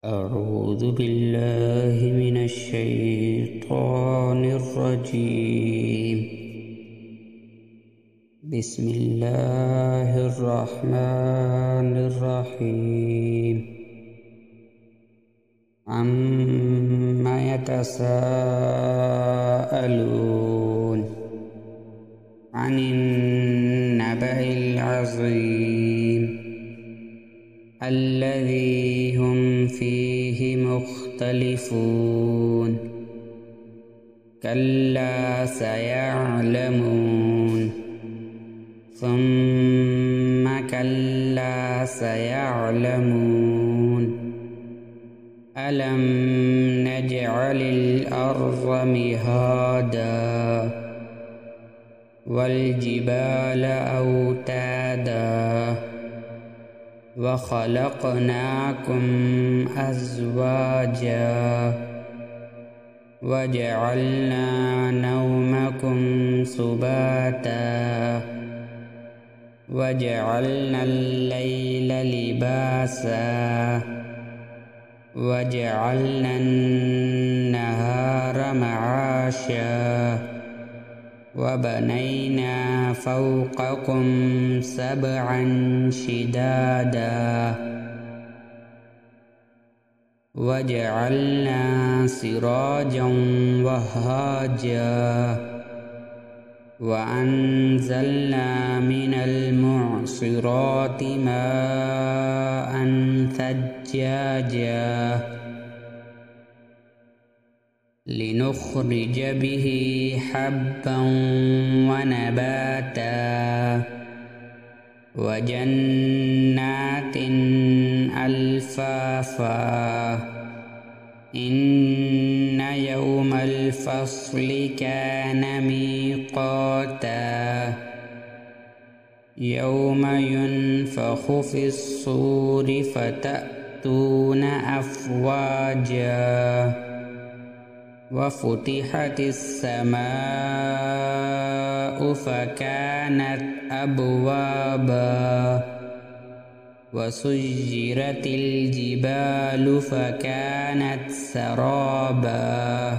أعوذ بالله من الشيطان الرجيم. بسم الله الرحمن الرحيم. عما يتساءلون عن النبأ العظيم الذي هم فيه مختلفون. كلا سيعلمون ثم كلا سيعلمون. ألم نجعل الأرض مهادا والجبال أوتادا وخلقناكم أزواجا وجعلنا نومكم سباتا وجعلنا الليل لباسا وجعلنا النهار معاشا وبنينا فوقكم سبعا شدادا وجعلنا سراجا وهاجا وأنزلنا من المعصرات ماء ثجاجا لنخرج به حبا ونباتا وجنات ألفافا. إن يوم الفصل كان ميقاتا يوم ينفخ في الصور فتأتون أفواجا وفتحت السماء فكانت أبوابا وسيرت الجبال فكانت سرابا.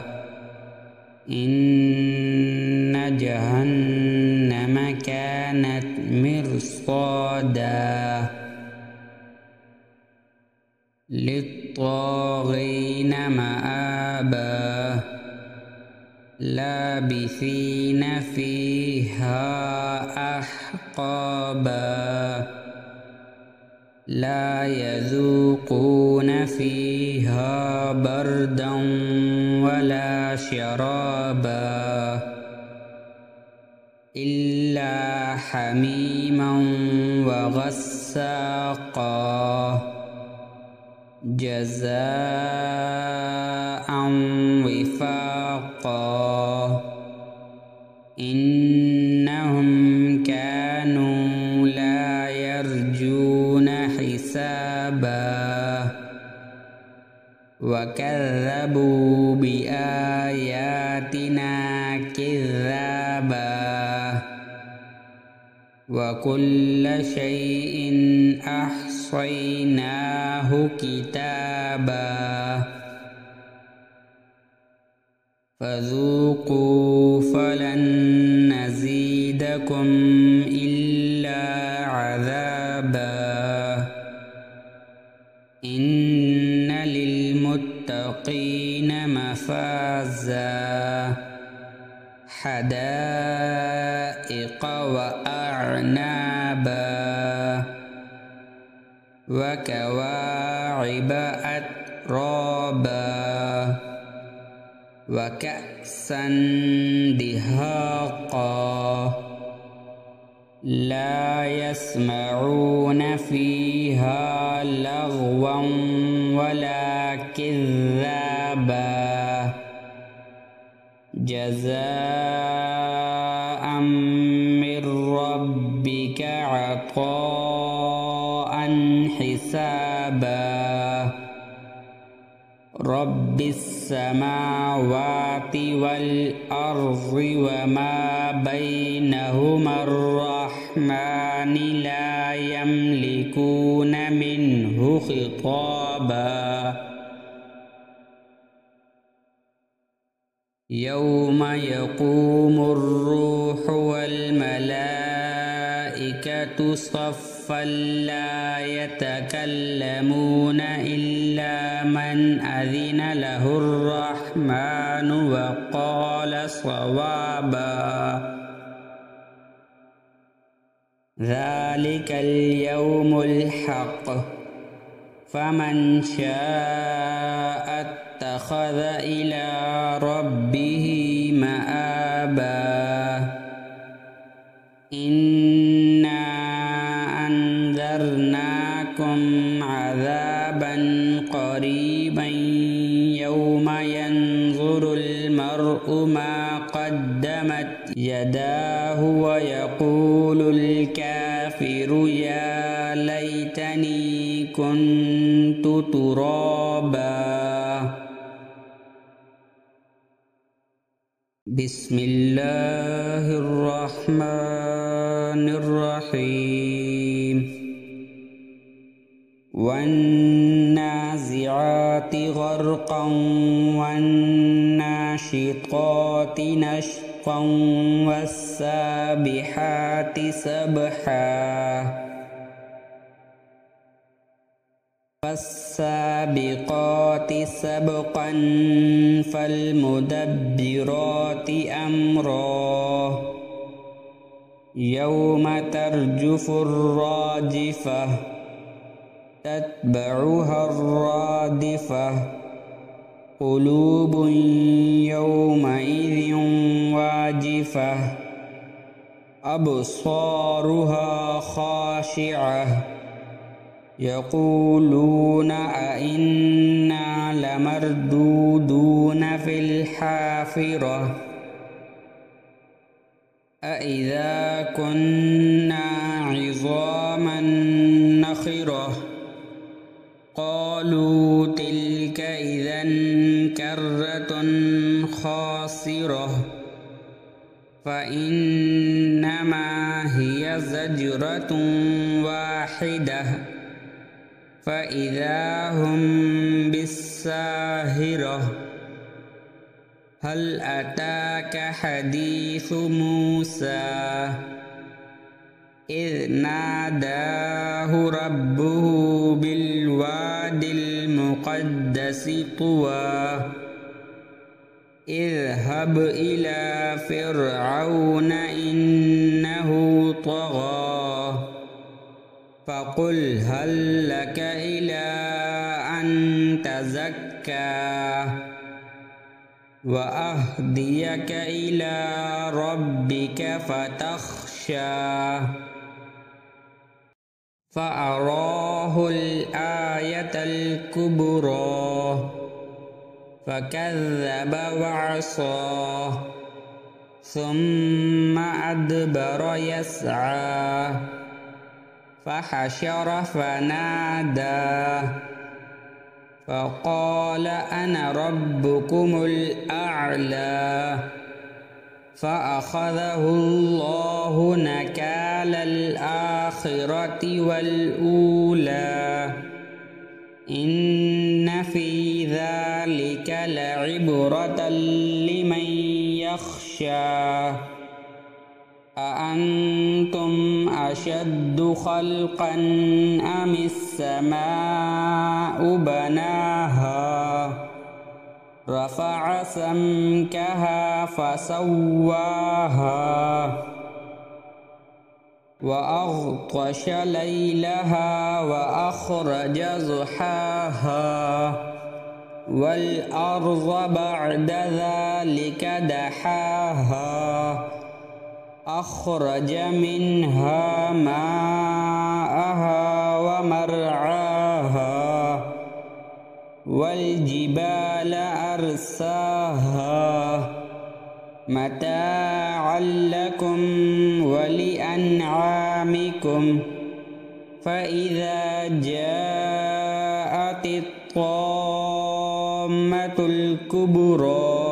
إن جهنم كانت مرصادا للطاغين مآبا لابثين فيها أحقابا لا يذوقون فيها بردا ولا شرابا إلا حميما وغساقا جزاء وفاقا. إنهم كانوا لا يرجون حسابا وكذبوا بآياتنا كذابا وكل شيء أحصيناه كتابا فذوقوا فلن نزيدكم إلا عذابا. إن للمتقين مفازا حدائق وأعنابا وكواعب أترابا وكأسا دهاقا لا يسمعون فيها لغوا ولا كذابا جزاء من ربك عطاء حسابا. رب السماوات والأرض وما بينهما الرحمن لا يملكون منه خطابا يوم يقوم الروح والملائكة صفا لا يتكلمون إلا من أذن له الرحمن وقال صوابا ذلك اليوم الحق فمن شاء اتخذ إلى ربه مآبا إنا أنذرناكم عذابا قريبا يوم ينظر المرء ما قدمت يداه ويقول الكافر يا ليتني كنت ترابا بسم الله الرحمن الرحيم والنازعات غرقا والناشطات نشطا والسابحات سبحا فالسابقات سبقا فالمدبرات أمرا يوم ترجف الراجفة تتبعها الرادفة قلوب يومئذ واجفة أبصارها خاشعة يقولون أئنا لمردودون في الحافرة أئذا كنا عظاما نخرة قالوا تلك إذا كرة خاسرة فإنما هي زجرة واحدة فإذا هم بالساهرة هل أتاك حديث موسى إذ ناداه ربه بالواد المقدس طوى اذهب إلى فرعون إنه طغى فقل هل لك إلى أن تزكى وأهديك إلى ربك فتخشى فأراه الآية الكبرى فكذب وعصى ثم أدبر يسعى فحشر فنادى فقال أنا ربكم الأعلى فأخذه الله نكال الآخرة والأولى إن في ذلك لعبرة لمن يخشى أأنتم أشد خلقا أم السماء بناها رفع سمكها فسواها وأغطش ليلها وأخرج ضحاها والأرض بعد ذلك دحاها أخرج منها ماءها ومرعاها والجبال أرساها متاعا لكم ولأنعامكم فإذا جاءت الطامة الكبرى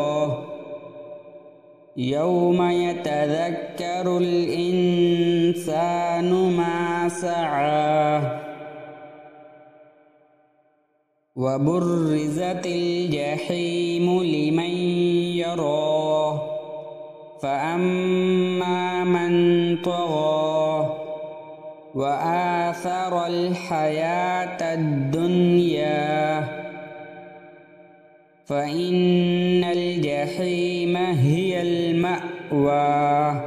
يوم يتذكر الإنسان ما سعى وبرزت الجحيم لمن يرى فأما من طغى وآثر الحياة الدنيا فإن الجحيم هي المأوى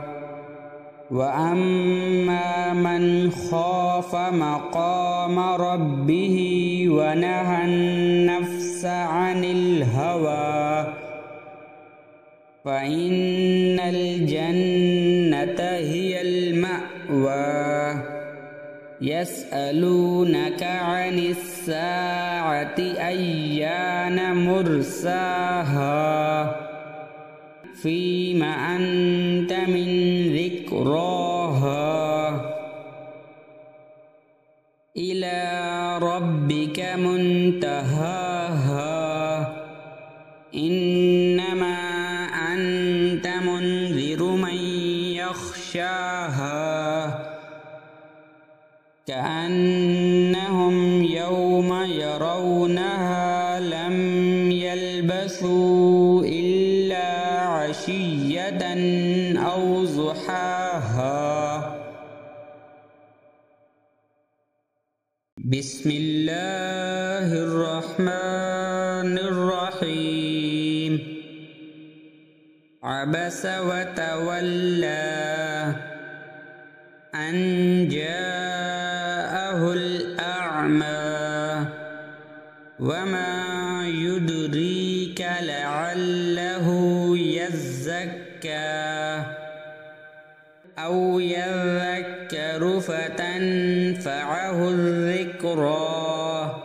وأما من خاف مقام ربه ونهى النفس عن الهوى فإن الجنة هي المأوى يسألونك عن الساعة أيان مرساها فيم أنت من ذكراها إلى ربك منتهاها إنما أنت منذر من يخشاها كأنهم يوم يرونها لم يلبثوا إلا عشية أو ضحاها بسم الله الرحمن الرحيم عبس وتولى أن جاءه الأعمى وما يدريك لعله يزكى أو يذكر فتنفعه الذكرى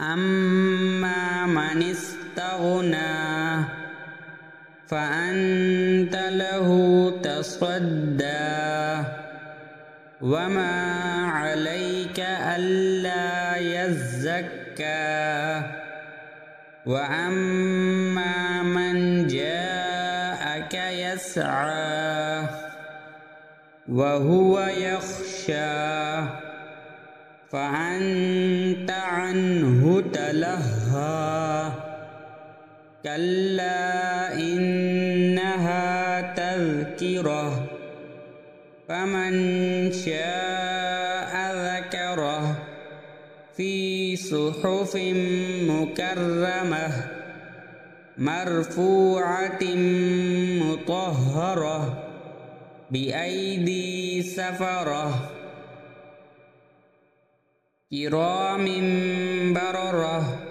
أما من استغنى فأنت له تصدى وما عليك ألا يزكى وأما من جاءك يسعى وهو يخشى فأنت عنه تلهى كلا إنها تذكرة فمن شاء ذكره في صحف مكرمة مرفوعة مطهرة بأيدي سفرة كرام بررة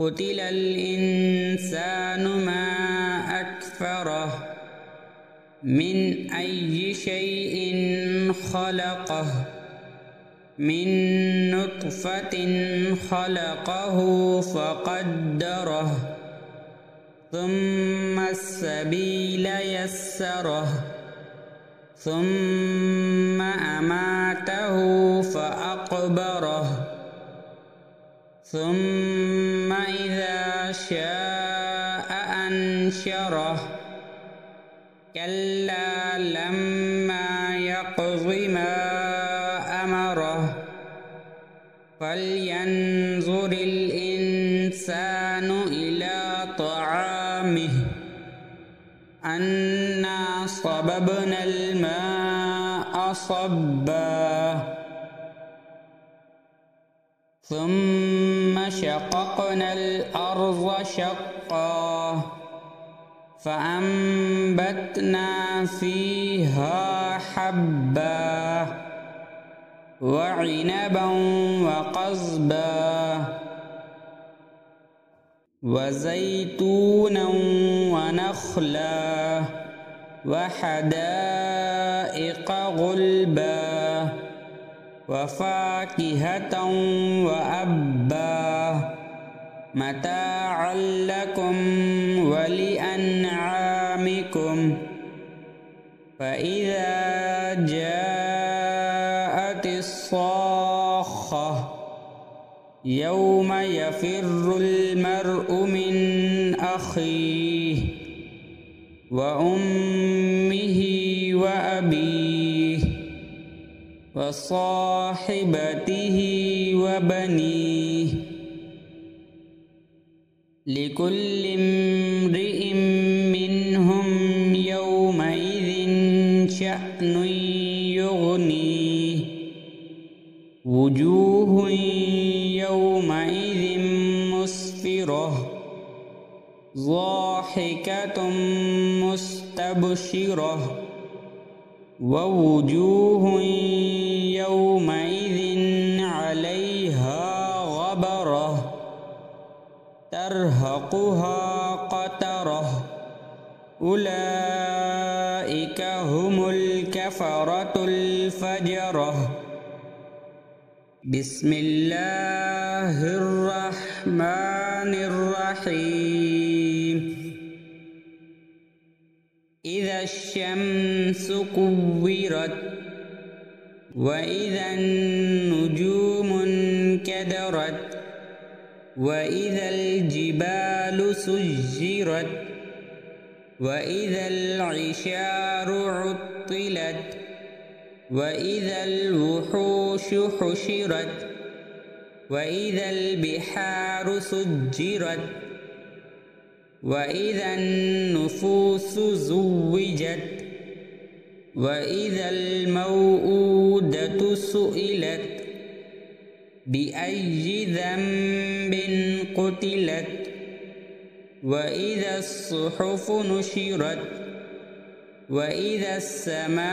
قتل الإنسان ما أكفره من أي شيء خلقه من نطفة خلقه فقدره ثم السبيل يسره ثم أماته فأقبره ثم إذا شاء أنشره كلا لما يقض ما أمره فلينظر الإنسان إلى طعامه أنا صببنا الماء صبا ثم شققنا الأرض شقا فأنبتنا فيها حبا وعنبا وقضبا وزيتونا ونخلا وحدائق غلبا وفاكهة وأبا متاعا لكم ولأنعامكم فإذا جاءت الصاخة يوم يفر المرء من أخيه وأمه وأبيه وصاحبته وبنيه لكل امرئ منهم متن يغنيه وجوه يومئذ مسفرة ضاحكة مستبشرة ووجوه يومئذ عليها غبرة ترهقها قترة أولئك هم الكفرة الفجرة. بسم الله الرحمن الرحيم. إذا الشمس كورت وإذا النجوم انكدرت وإذا الجبال سجرت وإذا العشار عطلت وإذا الوحوش حشرت وإذا البحار سجرت وإذا النفوس زوجت وإذا الموءودة سئلت بأي ذنب قتلت وإذا الصحف نشرت وإذا السماء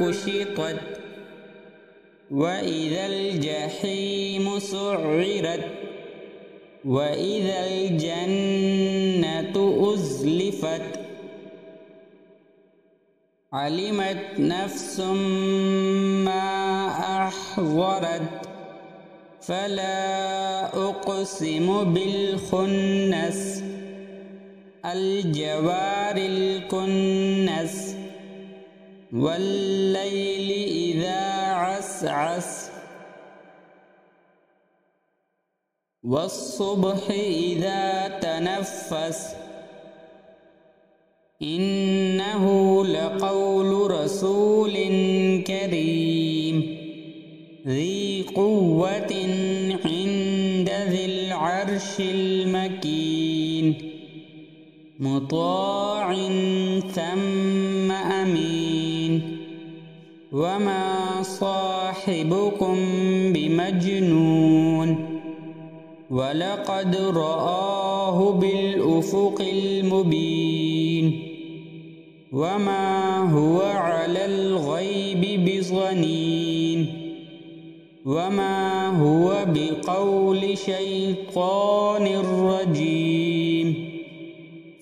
كشطت وإذا الجحيم سعرت وإذا الجنة أزلفت علمت نفس ما أحضرت فلا أقسم بالخنس الجوار الكنس والليل إذا عسعس والصبح إذا تنفس إنه لقول رسول كريم ذي قوة عند ذي العرش المكين مطاع ثم أمين وما صاحبكم بمجنون ولقد رآه بالأفق المبين وما هو على الغيب بضنين وما هو بقول شيطان رجيم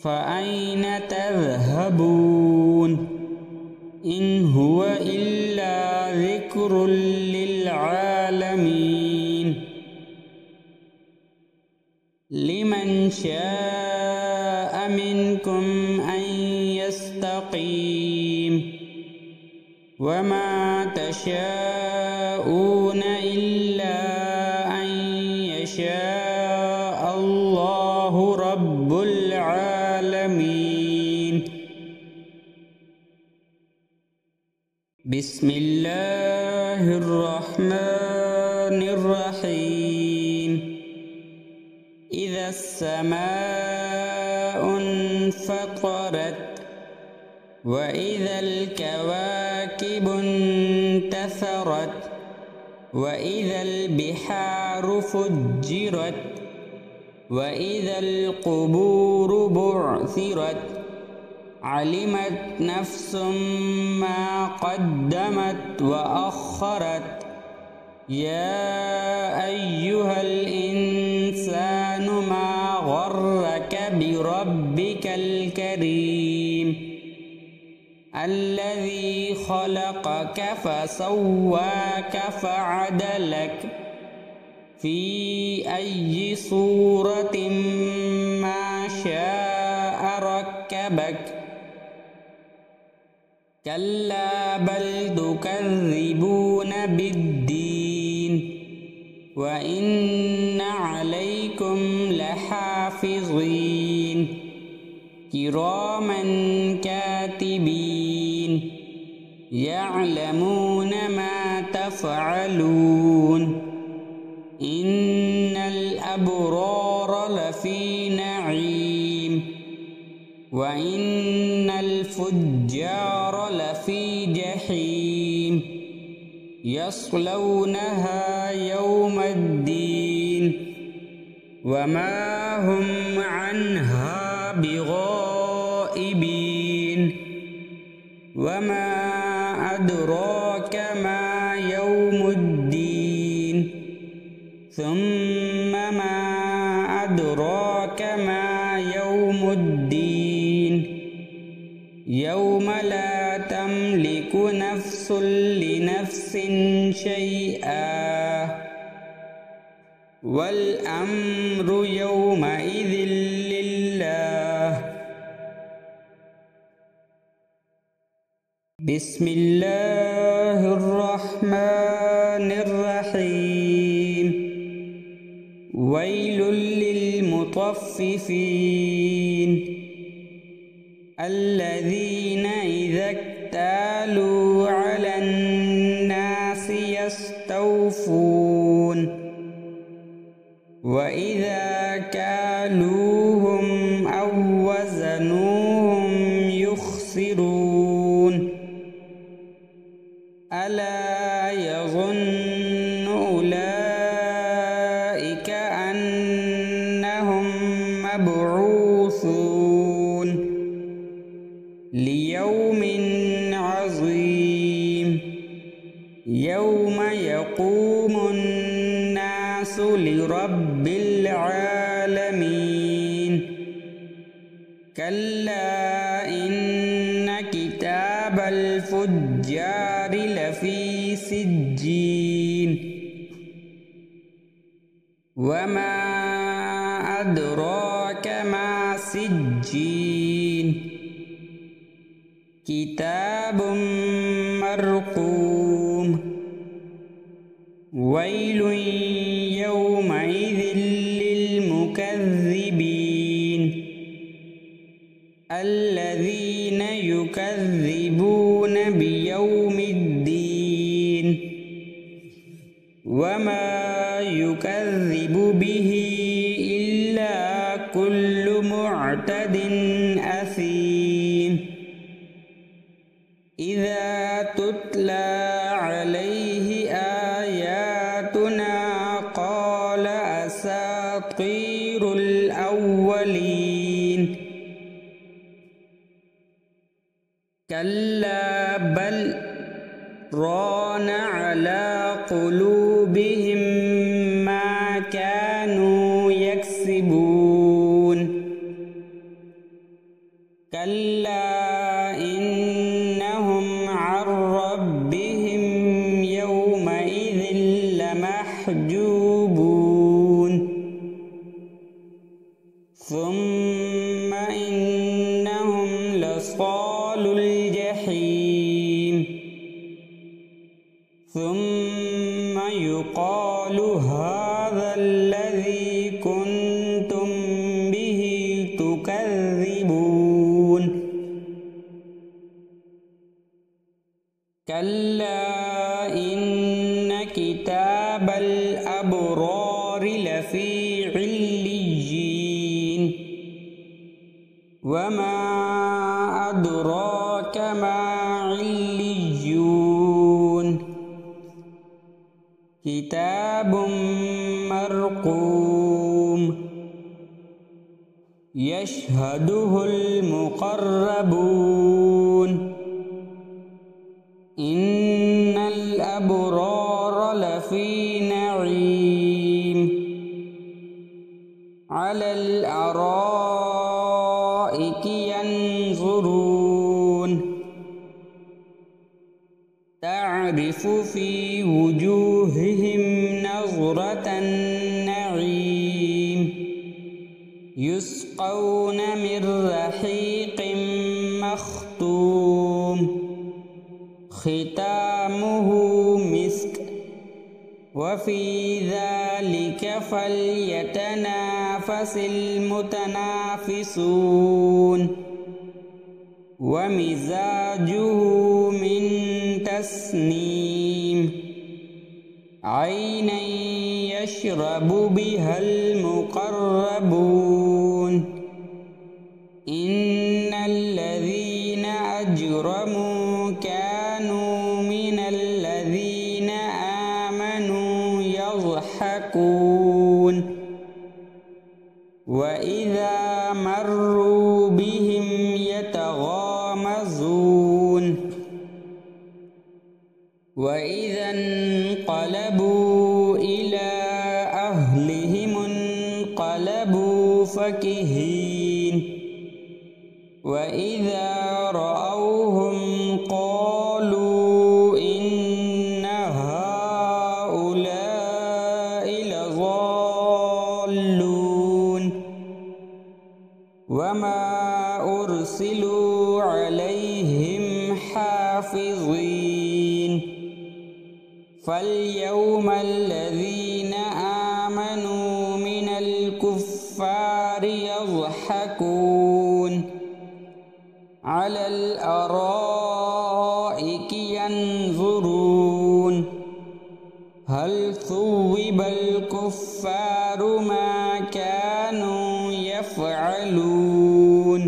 فأين تذهبون إن هو إلا ذكر للعالمين لمن شاء منكم أن يستقيم وما تشاءون إلا أن يشاء الله رب العالمين. بسم الله الرحمن الرحيم. إذا السماء انفطرت وإذا الكواكب انتثرت وإذا البحار فجرت وإذا القبور بعثرت علمت نفس ما قدمت وأخرت يا أيها الإنسان ما غرك بربك الكريم الذي خلقك فسواك فعدلك في أي صورة ما شاء ركبك كلا بل تكذبون بالدين وإن عليكم لحافظين كراما كاتبين يعلمون ما تفعلون إن الأبرار لفي نعيم وإن الفجار في جحيم يصلونها يوم الدين وما هم عنها بغائبين وما أدراك ما يوم الدين ثم ما أدراك ما يوم الدين يوم لا تملك نفس لنفس شيئا والأمر يومئذ لله. بسم الله الرحمن الرحيم. ويل للمطففين الذين إذا اكتالوا على الناس يستوفون وإذا كالوهم أو وزنوهم يخسرون ألا يظن أولئك أنهم مبعوثون ليوم عظيم يوم يقوم الناس لرب العالمين. كلا إن كتاب الفجار لفي سجين وما أدراك ما سجين كتاب مرقوم. ويل يومئذ للمكذبين الذين يكذبون بيوم الدين وما يكذب به إلا كل معتد أثيم إذا تتلى عليه آياتنا قال أساطير الأولين. كلا بل ران على قلوبهم ما كانوا يكسبون. كلا إنهم عن ربهم يومئذ لمحجوبون ثم إنهم لصالو الجحيم ثم يقال هذا الذي كنتم به تكذبون. كلا إن كتاب الأبرار لفي عليين وما أدراك ما عليون كتاب مرقوم يشهده المقربون. إن الأبرار لفي نعيم على الأرائك ينظرون تعرف في وجوههم نظرة النعيم يسقون من رحيق مختوم ختامه مسك وفي ذلك فليتنافس المتنافسون. ومزاجه من تسنيم عينا يشرب بها المقربون. إن الذين أجرموا يضحكون وإذا مروا بهم يتغامزون وإذا انقلبوا إلى أهلهم انقلبوا فكهين وإذا رأوهم قالوا إن هؤلاء لضالون وما أرسلوا عليهم حافظين فاليوم الذين آمنوا من الكفار يضحكون على الأرائك ينظرون هل ثوب الكفار ما كانوا يفعلون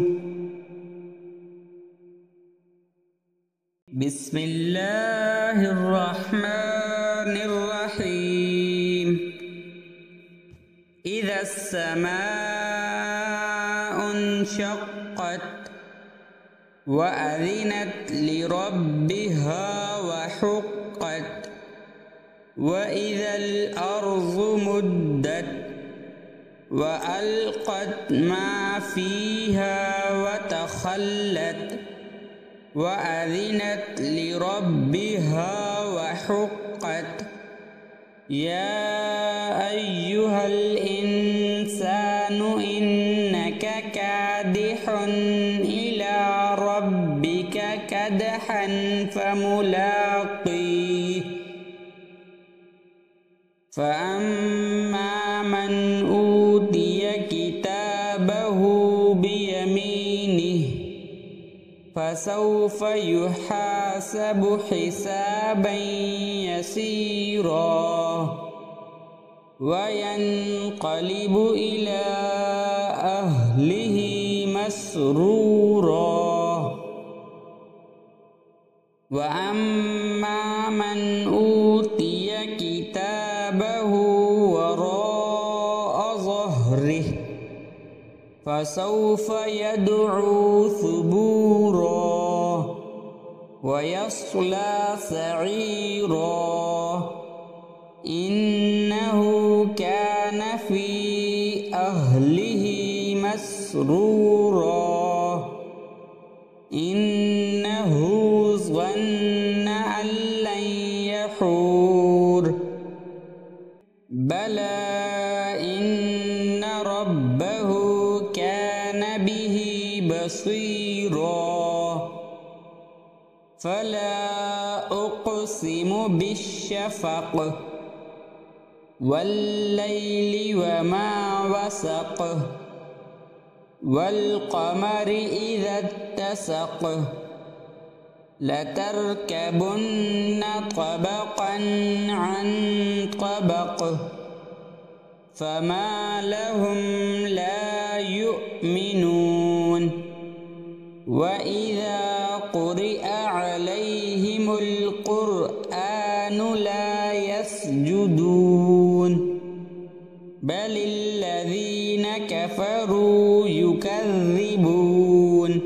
بسم الله الرحمن الرحيم إذا السماء انشقت وأذنت لربها وحقت وإذا الأرض مدت وألقت ما فيها وتخلت وأذنت لربها وحقت يا أيها الإنسان إنك كادح إلى ربك كدحا فملاقيه فأما من أوتي كتابه بيمينه فسوف يحاسب حسابا يسيرا وينقلب إلى أهله مسرورا وأما من أوتي كتابه وراء ظهره فسوف يدعو ثبورا ويصلى سعيرا إنه كان في أهله مسرورا إنه ظن أن لن يحور بلى إن ربه كان به بصيرا فلا أقسم بالشفق والليل وما وسق والقمر إذا اتسق لتركبن طبقا عن طبق فما لهم لا يؤمنون وإذا قرئ عليهم القرآن لا يسجدون بل الذين كفروا يكذبون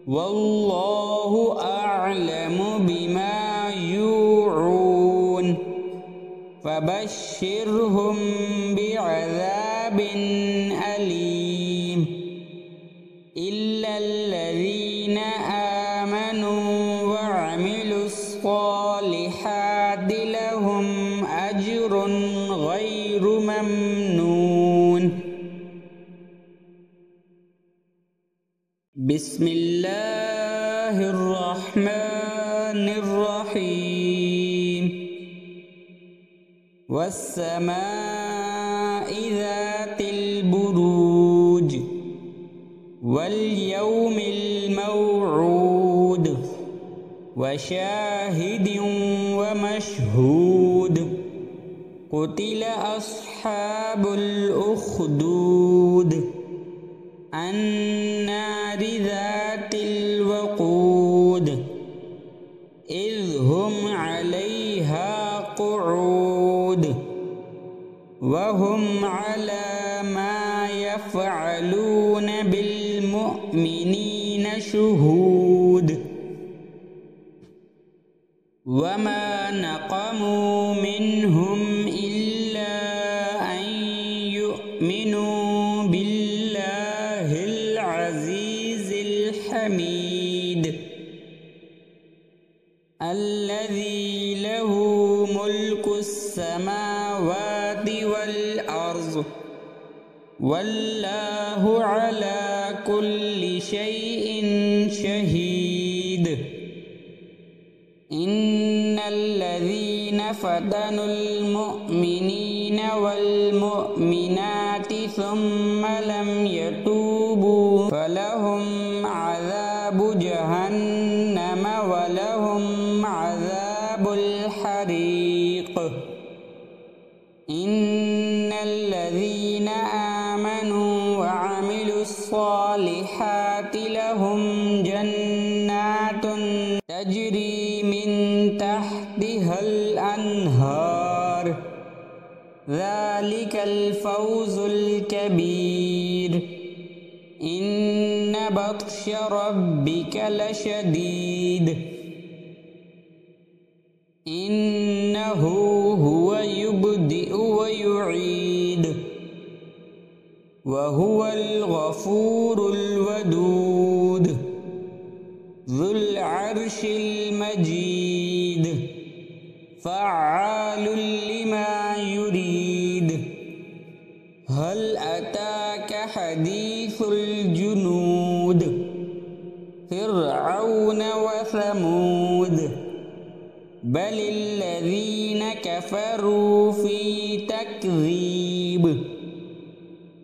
والله أعلم بما يوعون فبشرهم بعذاب أليم إلا الذين آمنوا وعملوا الصالحات لهم أجر غير ممنون بسم الله الرحمن الرحيم والسماء ذات البروج واليوم الموعود وشاهد ومشهود قتل أصحاب الأخدود النار ذات الوقود إذ هم عليها قعود وهم على ما يفعلون بالمؤمنين شهود وما نقموا منهم إلا أن يؤمنوا بالله العزيز الحميد الذي له ملك السماوات والأرض والله على كل شيء شهيد إن الذين فتنوا المؤمنين والمؤمنات ثم لم يتوبوا فلهم عذاب جهنم ولهم عذاب الحريق إن الذين آمنوا وعملوا الصالحات لهم جنات تجري من تحتها الأنهار ذلك الفوز الكبير إن بطش ربك لشديد إنه هو يبدئ ويعيد وهو الغفور الودود ذو العرش المجيد فعال لما يريد هل أتاك حديث الجنود فرعون وثمود بل الذين كفروا في تكذيب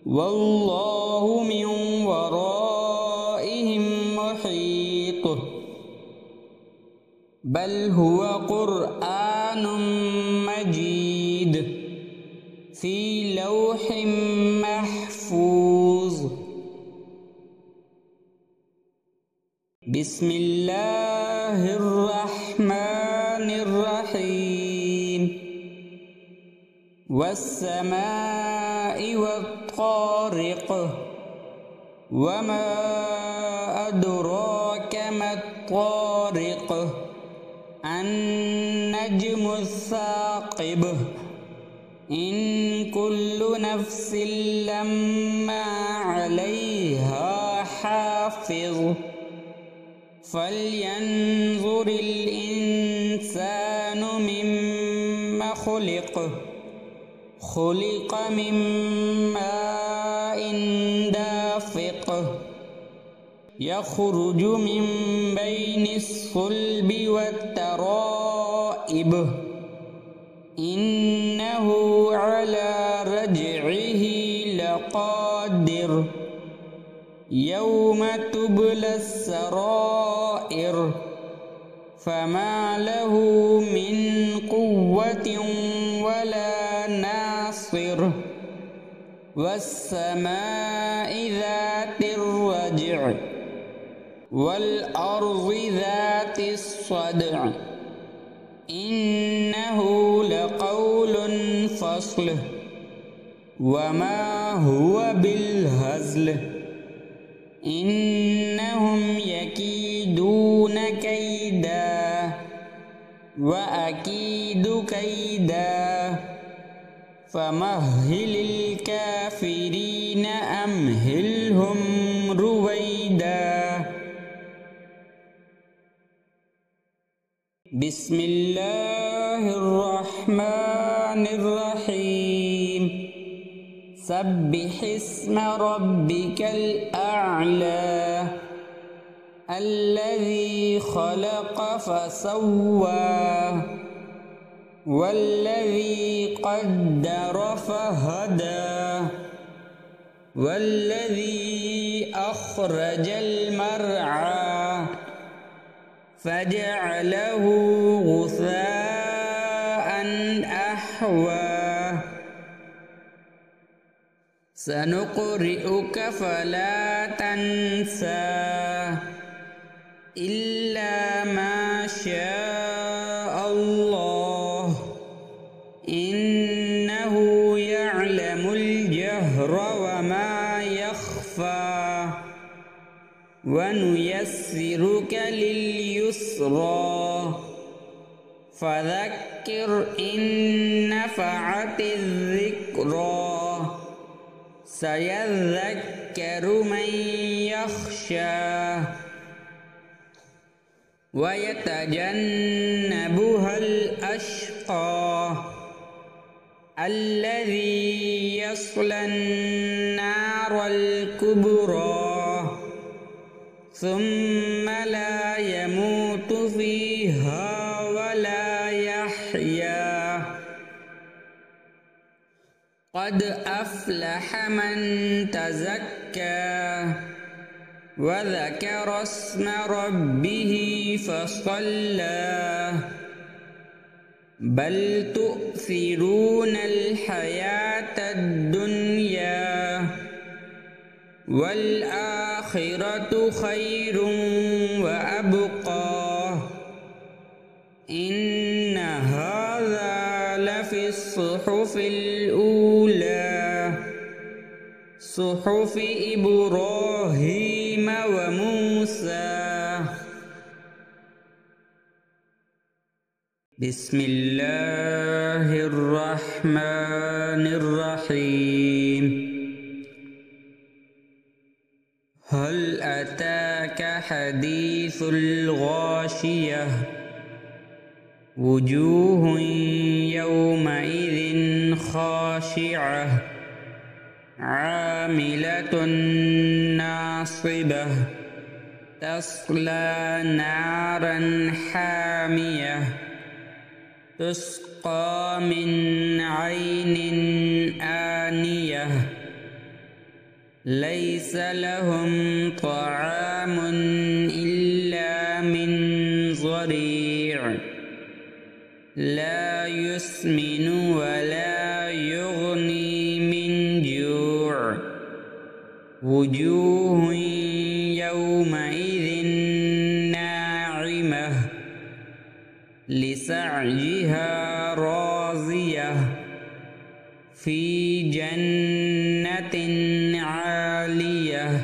والله من ورائهم محيط بل هو قرآن مجيد في لوح محفوظ بسم الله الرحمن الرحيم والسماء والطارق وما أدراك ما الطارق النجم الثاقب إن كل نفس لما عليها حافظ فلينظر الإنسان مما خلق من ماء دافق يخرج من بين الصلب والترائب إنه على رجعه لقادر يوم تبلى السرائر فما له من قوة ولا ناصر والسماء ذات الرجع والأرض ذات الصدع إنه لقول فصل وما هو بالهزل إنهم يكيدون كيدا وأكيد كيدا فمهل الكافرين أمهلهم رويدا بسم الله الرحمن الرحيم سبح اسم ربك الأعلى الذي خلق فسوى والذي قدر فهدى والذي أخرج المرعى فجعله غثاء أحوى سنقرئك فلا تنسى إلا ما شاء الله إنه يعلم ونيسرك لليسرى فذكر إن نفعت الذكرى سيذكر من يخشى ويتجنبها الأشقى الذي يصلى النار الكبرى ثم لا يموت فيها ولا يحيا قد أفلح من تزكى وذكر اسم ربه فصلى بل تؤثرون الحياة الدنيا والآخرة خير وأبقى إن هذا لفي الصحف الأولى صحف إبراهيم وموسى. بسم الله الرحمن الرحيم. هل أتاك حديث الغاشية وجوه يومئذ خاشعة عاملة ناصبة تصلى نارا حامية تسقى من عين آنية ليس لهم طعام إلا من ضريع لا يسمن ولا يغني من جوع وجوه يومئذ ناعمة لسعيها راضية في جنة عالية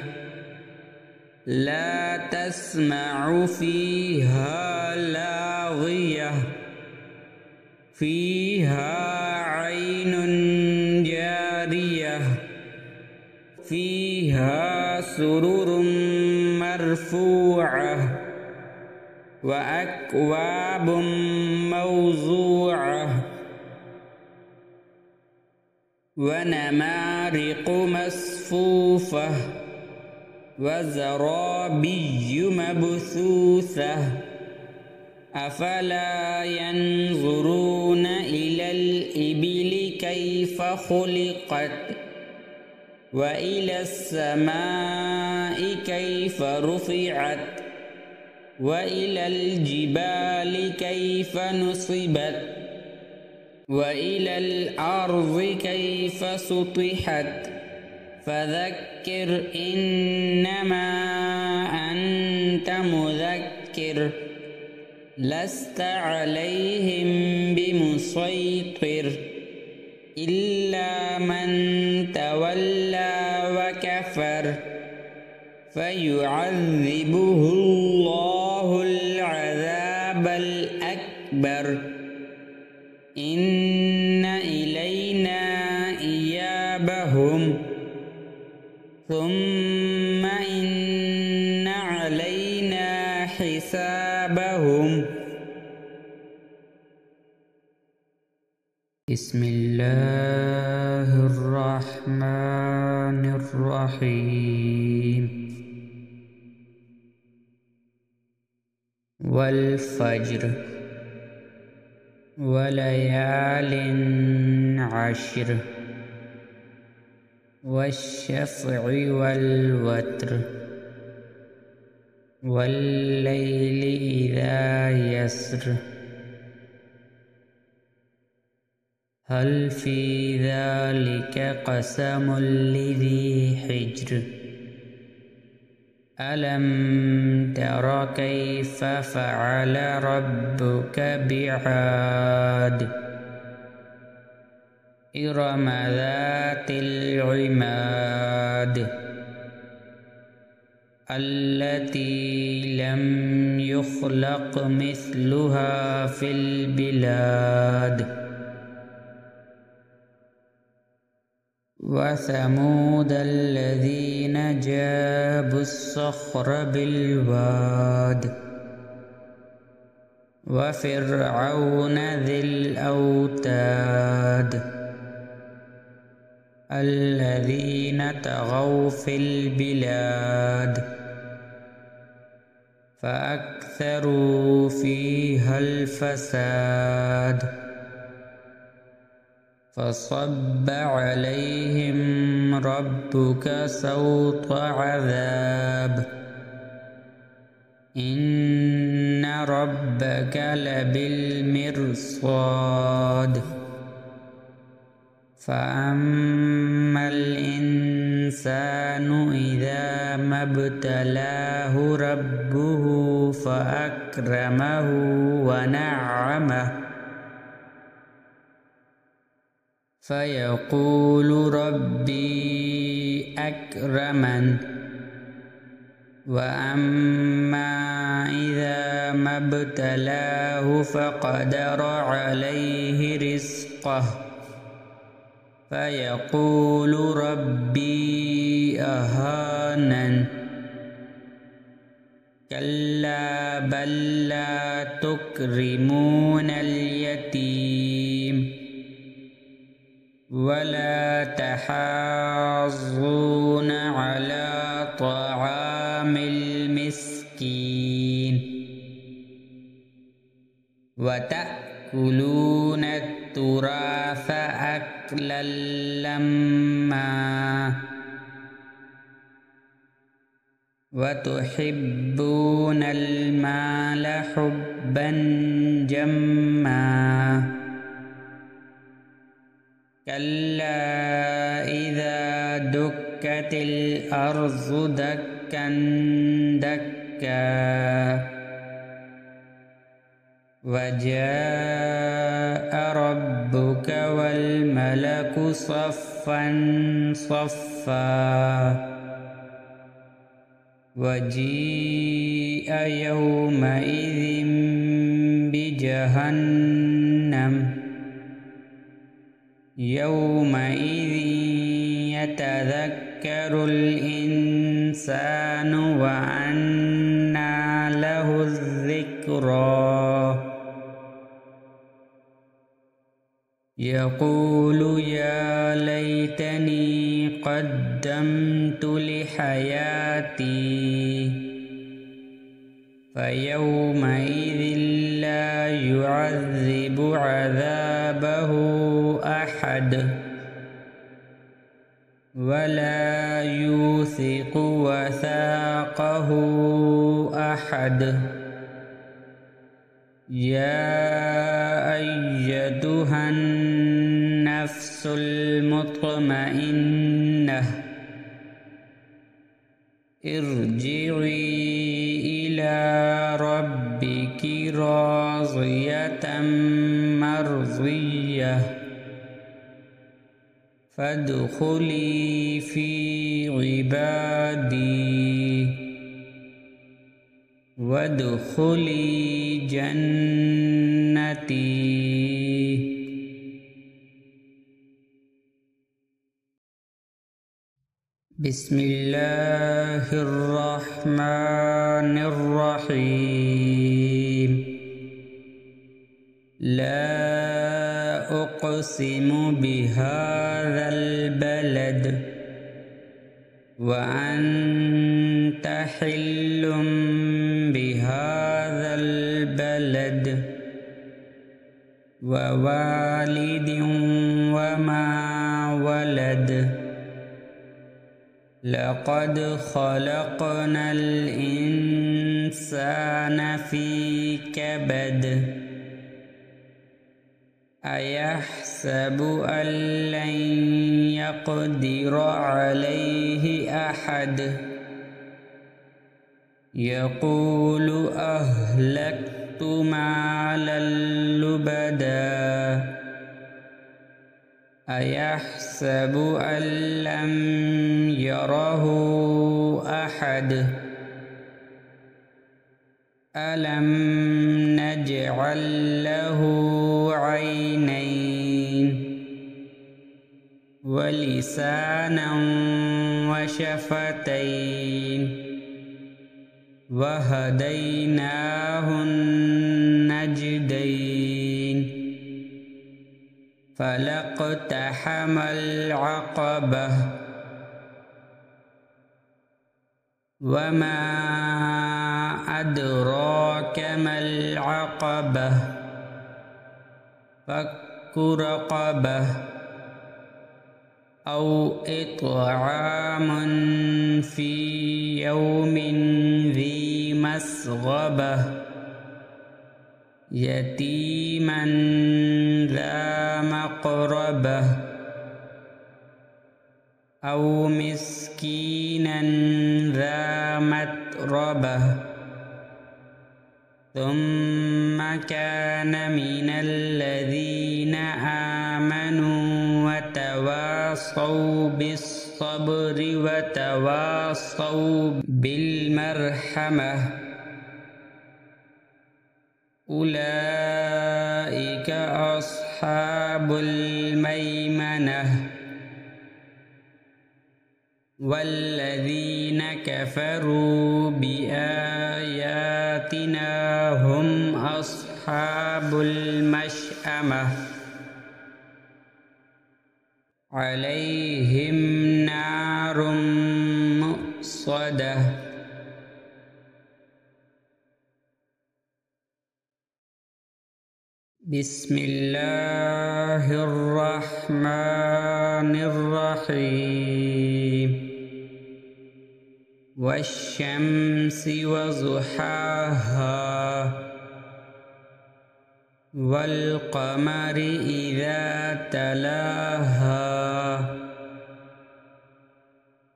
لا تسمع فيها لاغية فيها عين جارية فيها سرر مرفوعة وأكواب موضوعة ونمارق مصفوفة وزرابي مبثوثة أفلا ينظرون إلى الإبل كيف خلقت وإلى السماء كيف رفعت وإلى الجبال كيف نصبت وإلى الأرض كيف سطحت فذكر إنما أنت مذكر لست عليهم بمسيطر إلا من تولى وكفر فيعذبه الله العذاب الأكبر إن إلينا إيابهم ثم إن علينا حسابهم. بسم الله الرحمن الرحيم. والفجر وليال عشر والشفع والوتر والليل إذا يسر هل في ذلك قسم لذي حجر ألم تر كيف فعل ربك بعاد إرم ذات العماد التي لم يخلق مثلها في البلاد وثمود الذين جابوا الصخر بالواد وفرعون ذي الأوتاد الذين طغوا في البلاد فأكثروا فيها الفساد فصب عليهم ربك سوط عذاب إن ربك لبالمرصاد فأما الإنسان إذا ما ابتلاه ربه فأكرمه ونعمه فيقول ربي أكرمن وأما إذا ما ابتلاه فقدر عليه رزقه فيقول ربي أهانن كلا بل لا تكرمون اليتيم ولا تحاضون على طعام المسكين وتأكلون التراث أكلا لما وتحبون المال حبا جما كلا إذا دكت الأرض دكا دكا وجاء ربك والملك صفا صفا وجيء يومئذ بجهنم يومئذ يتذكر الإنسان وأنى له الذكرى يقول يا ليتني قدمت لحياتي فيومئذ لا يعذب عذابه أحد ولا يوثق وثاقه أحد يا أيتها النفس المطمئنة ارجعي إلى ربك راضية مرضية فادخلي في عبادي وادخلي جنتي. بسم الله الرحمن الرحيم. لا أقسم بهذا البلد وأنت حل بهذا البلد ووالد وما ولد لقد خلقنا الإنسان في كبد أيحسب أن لن يقدر عليه أحد يقول أهلكت مالا لبدا أيحسب أن لم يره أحد ألم نجعل له عينين ولسانا وشفتين وهديناه النجدين فلاقتحم العقبة وما أدراك ما العقبة فك رقبة أو إطعام في يوم ذي مسغبة يتيما ذا مقربة أو مسكينا ذا متربة ثم كان من الذين آمنوا وتواصوا بالصبر وتواصوا بالمرحمة أولئك أصحاب الميمنة والذين كفروا بآياتنا هم أصحاب المشأمة عليهم نار مؤصدة بسم الله الرحمن الرحيم والشمس وضحاها والقمر إذا تلاها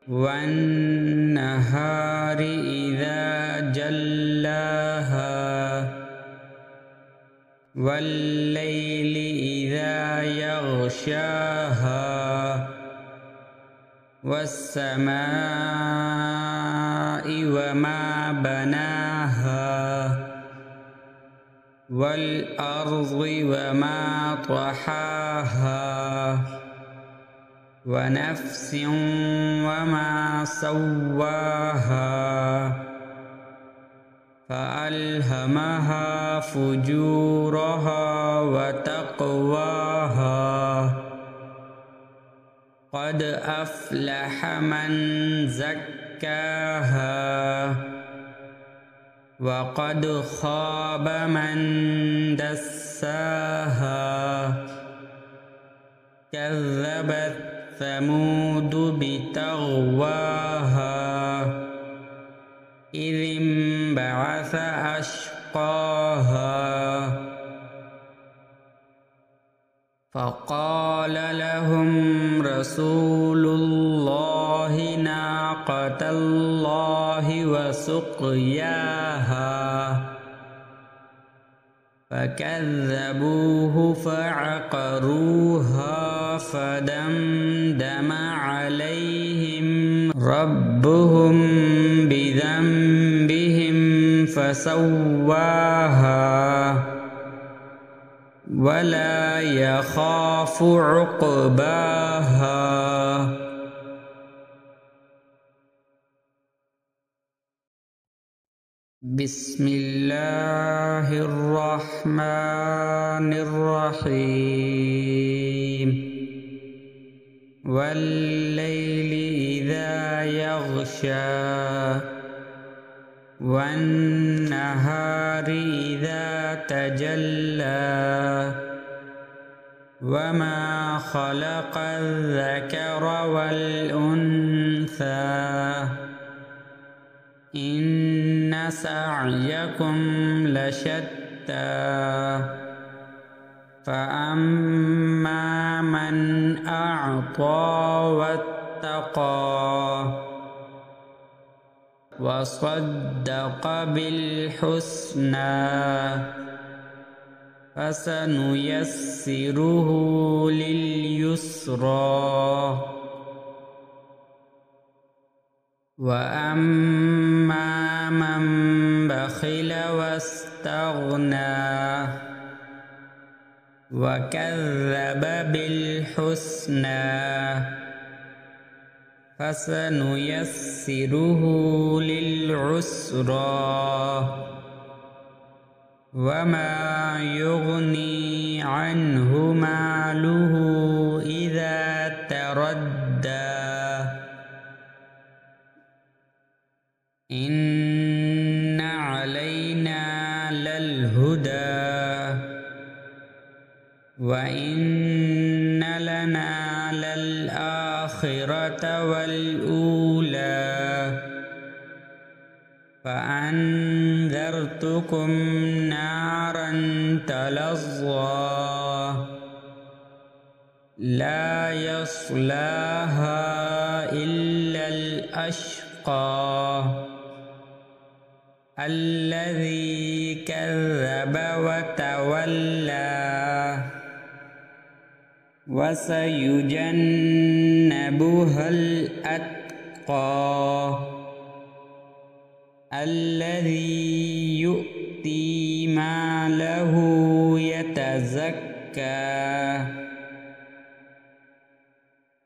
والنهار إذا جلاها والليل إذا يغشاها والسماء وما بناها والأرض وما طحاها ونفس وما سواها فألهمها فجورها وتقواها قد أفلح من زكاها وقد خاب من دساها كذبت ثمود بتغواها إذ انبعث أشقاها فقال لهم رسول الله ناقة الله وسقياها فكذبوه فعقروها فدمدم عليهم ربهم بذنبهم فسواها ولا يخاف عقباها بسم الله الرحمن الرحيم والليل إذا يغشى والنهار إذا تجلى وما خلق الذكر والأنثى إن سعيكم لشتى فأما من أعطى واتقى وصدق بالحسنى فسنيسره لليسرى وأما من بخل واستغنى وكذب بالحسنى فسنيسره للعسرى وما يغني عنه ماله إذا تردى إن علينا للهدى وإن لنا للآخرة والأولى فأنذرتكم نارا تلظى لا يصلاها إلا الأشقى الذي كذب وتولى وسيجنبها الأتقى الذي يؤتي ماله يتزكى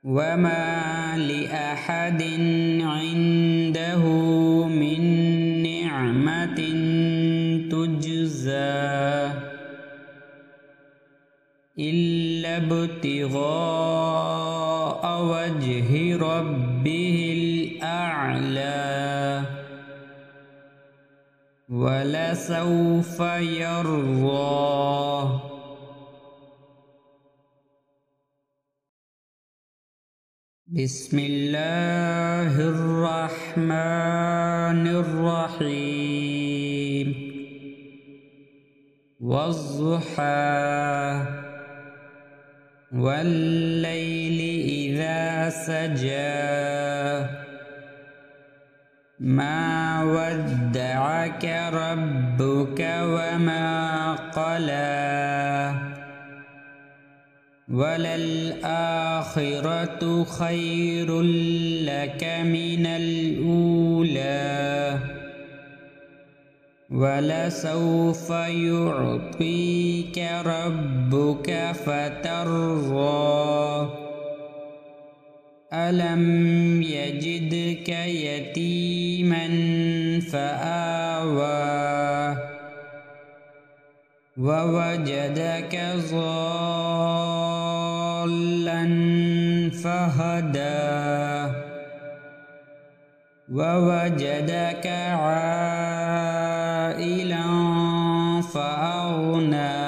وما لأحد عنده من نعمة تجزى إلا ابتغاء وجه ربه الأعلى ولسوف يرضى بسم الله الرحمن الرحيم والضحى والليل إذا سجى ما ودعك ربك وما قلى وللآخرة خير لك من الأولى ولسوف يعطيك ربك فترضى ألم يجدك يتيما فآوى ووجدك ضالا فهدى ووجدك عائلا فأغنى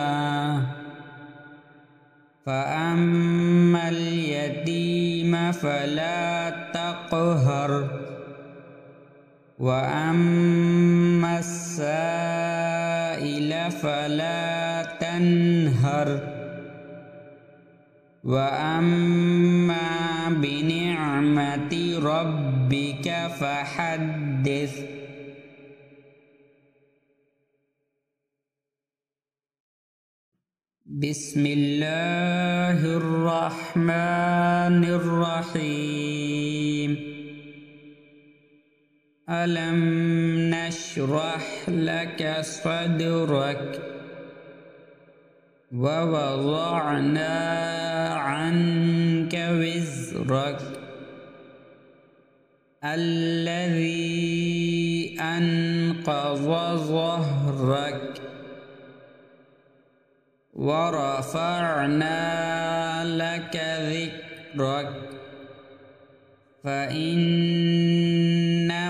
فأما اليتيم فلا تقهر وأما السائل فلا تنهر وأما بنعمة ربك فحدث بسم الله الرحمن الرحيم ألم نشرح لك صدرك ووضعنا عنك وزرك الذي أنقض ظهرك ورفعنا لك ذكرك فإن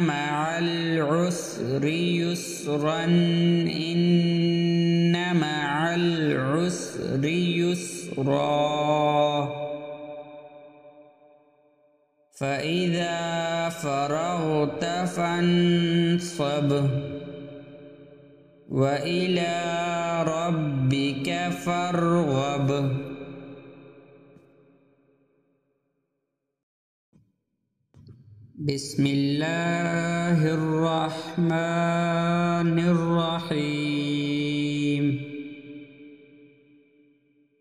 مع العسر يسرا إن مع العسر يسرا فإذا فرغت فانصب وإلى ربك فارغب بسم الله الرحمن الرحيم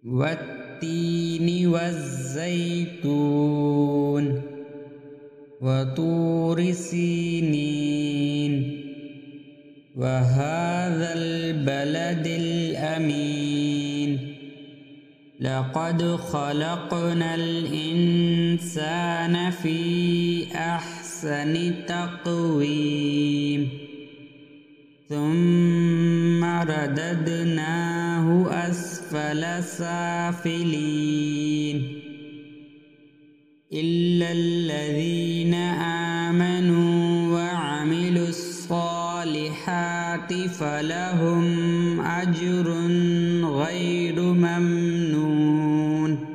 والتين والزيتون وطور سينين وهذا البلد الأمين لقد خلقنا الإنسان في أحسن تقويم ثم رددناه أسفل سافلين إلا الذين آمنوا وعملوا الصالحات فلهم أجر غير ممنون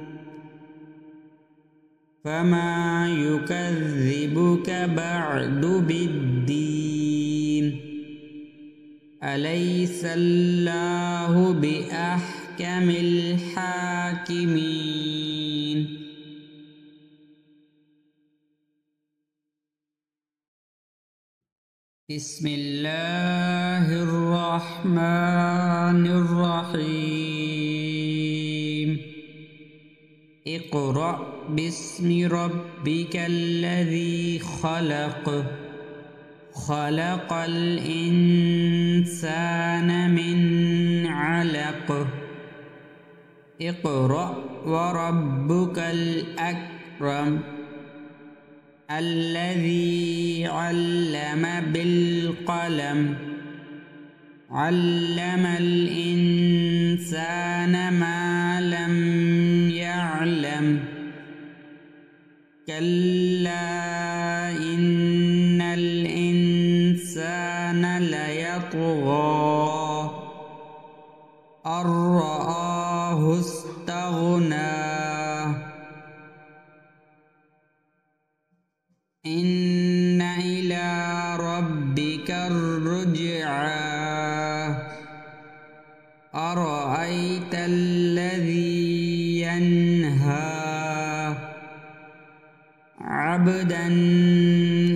فما يكذبك بعد بالدين أليس الله بأحكم الحاكمين بسم الله الرحمن الرحيم اقرأ باسم ربك الذي خلق خلق الإنسان من علق اقرأ وربك الأكرم الذي علم بالقلم علم الإنسان ما لم يعلم كلا إن الإنسان ليطغى أن رآه استغنى إن إلى ربك الرجعى أرأيت الذي ينهى عبدا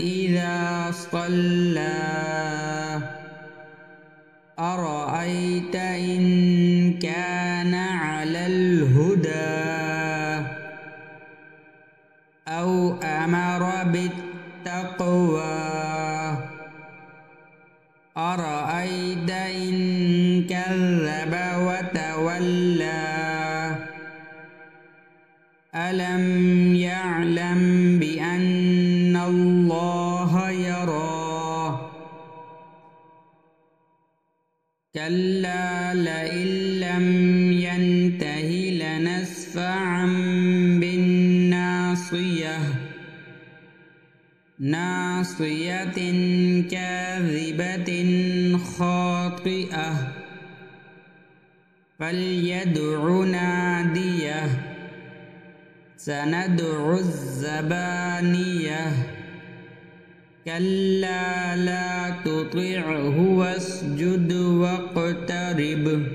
إذا صلى أرأيت إن كان على الهدى أو أمر بالتقوى أرأيت إن كذب وتولى ألم يعلم بأن الله يرى كلا لئن لم ينته لنسفعا بالناصية ناصية كاذبة خاطئة فليدع ناديه سندع الزبانية كلا لا تطعه واسجد واقترب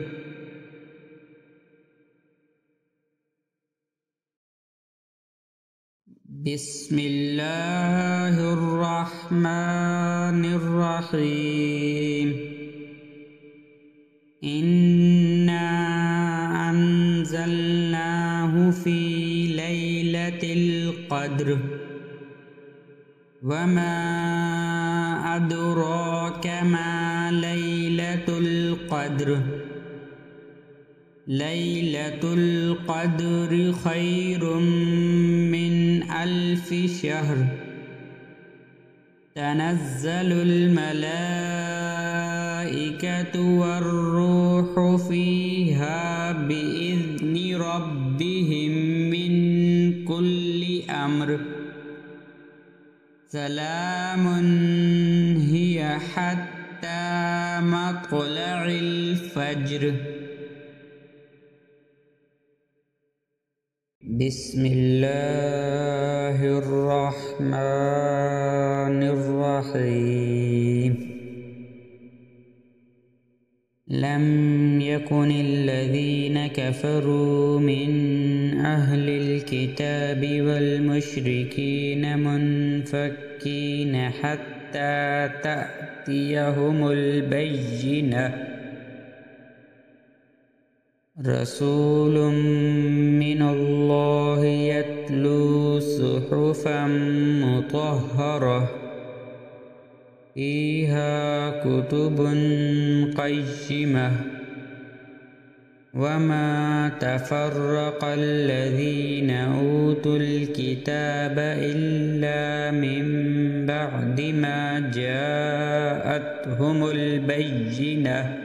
بسم الله الرحمن الرحيم إنا أنزلناه في ليلة القدر وما أدراك ما ليلة القدر ليلة القدر خير من 1000 شهر تنزل الملائكة والروح فيها بإذن ربهم من كل أمر سلام هي حتى مطلع الفجر بسم الله الرحمن الرحيم لم يكن الذين كفروا من أهل الكتاب والمشركين منفكين حتى تأتيهم البينة رسول من الله يتلو صحفا مطهرة فيها كتب قيمة وما تفرق الذين أوتوا الكتاب إلا من بعد ما جاءتهم البينة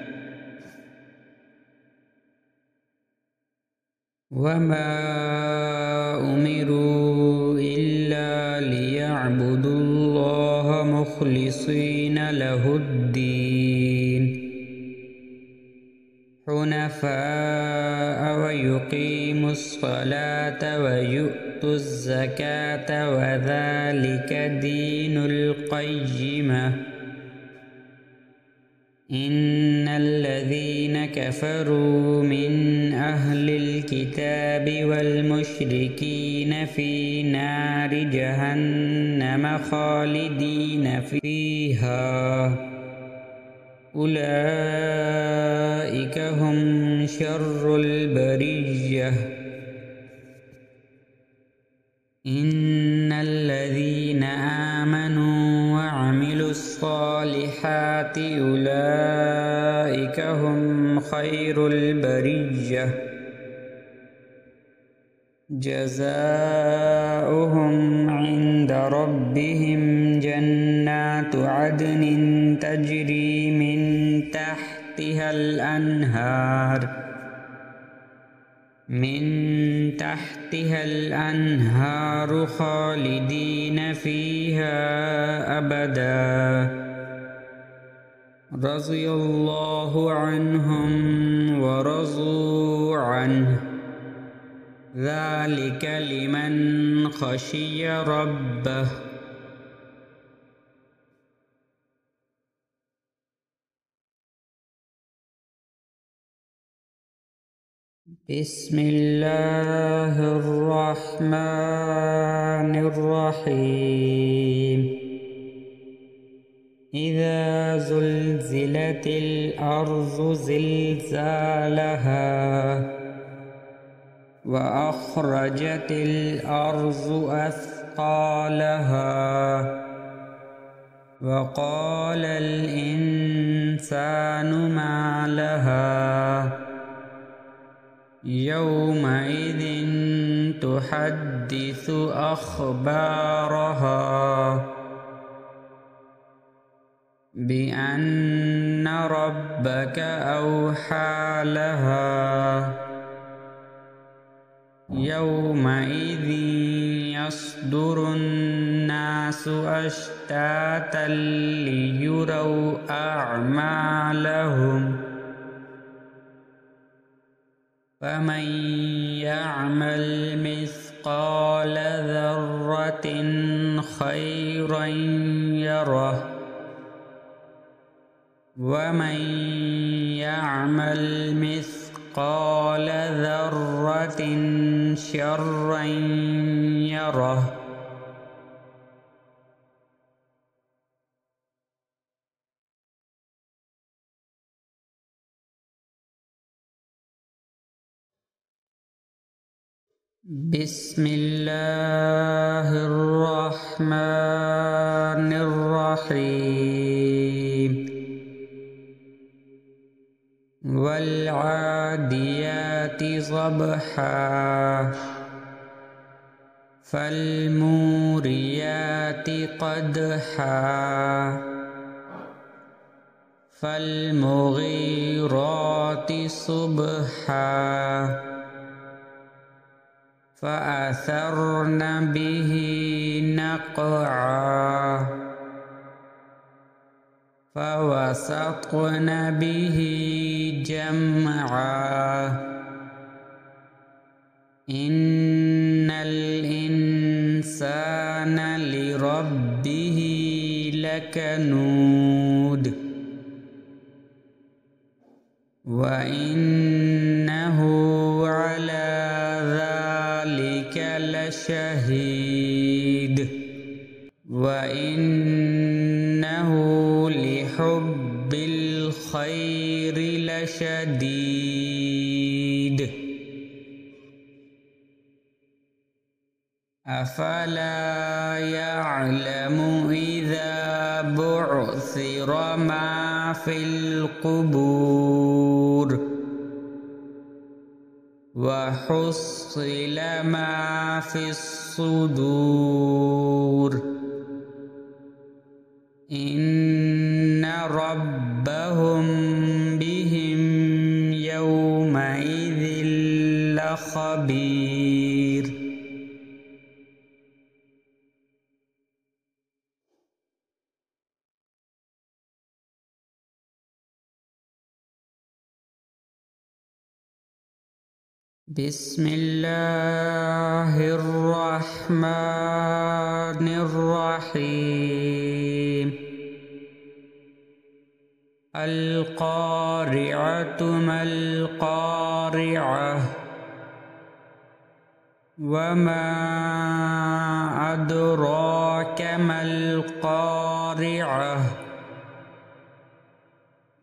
وما أمروا إلا ليعبدوا الله مخلصين له الدين حنفاء ويقيموا الصلاة ويؤتوا الزكاة وذلك دين القيمة إن الذين كفروا من أهل الكتاب والمشركين في نار جهنم خالدين فيها أولئك هم شر البرية إن الذين آمنوا وعملوا الصالحات أولئك هم خير البرية جزاؤهم عند ربهم جنات عدن تجري من تحتها الأنهار خالدين فيها أبدا رضي الله عنهم ورضوا عنه ذلك لمن خشي ربه بسم الله الرحمن الرحيم إذا زلزلت الأرض زلزالها وأخرجت الأرض أثقالها وقال الإنسان ما لها يومئذ تحدث أخبارها بأن ربك أوحى لها يومئذ يصدر الناس أشتاتا ليروا أعمالهم فمن يعمل مثقال ذرة خيرا يره ومن يعمل مثقال ذرة شرا يره بسم الله الرحمن الرحيم والعاديات ضبحا فالموريات قدحا فالمغيرات صبحا فأثرن به نقعا فوسطن به جمعا إن الإنسان لربه لكنود وإنه على ذلك لشهيد وإنه لحب الخير لشديد أفلا يعلم إذا بعثر ما في القبور وحصل ما في الصدور إن ربهم بهم يومئذ لخبير. بسم الله الرحمن الرحيم. القارعة ما القارعة وما أدراك ما القارعة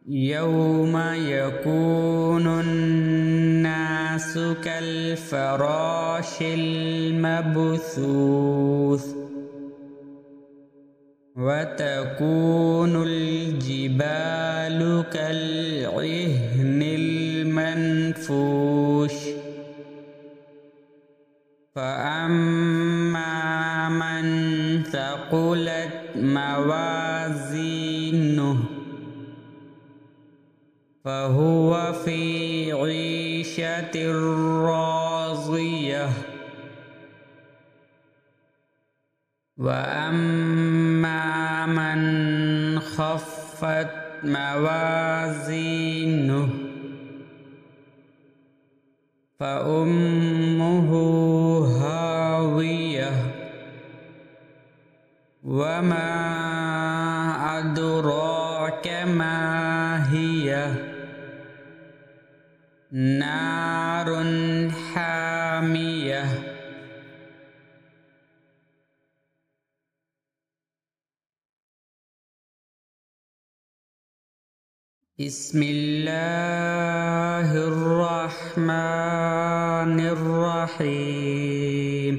يوم يكون الناس كالفراش المبثوث وتكون الجبال كالعهن المنفوش فأما من ثقلت موازينه فهو في عيشة راضية وأما من خفت موازينه فأمه هاوية وما أدراك ما هي نار حامية. بسم الله الرحمن الرحيم.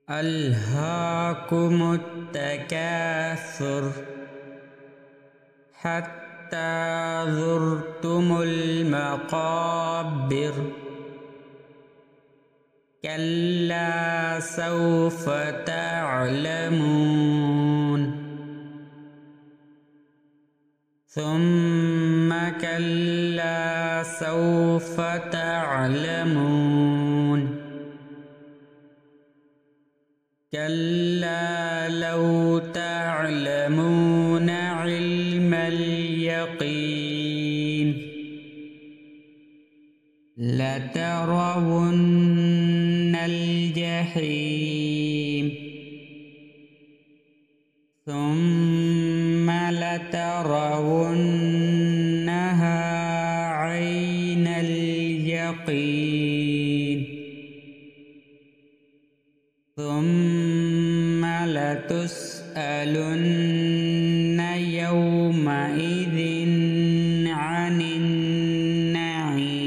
ألهاكم التكاثر حتى زرتم المقابر كلا سوف تعلمون ثم كلا سوف تعلمون كلا لو تعلمون علم اليقين لترون الجحيم ثم لترونها عين اليقين ثم لتسألن يومئذ عن النعيم.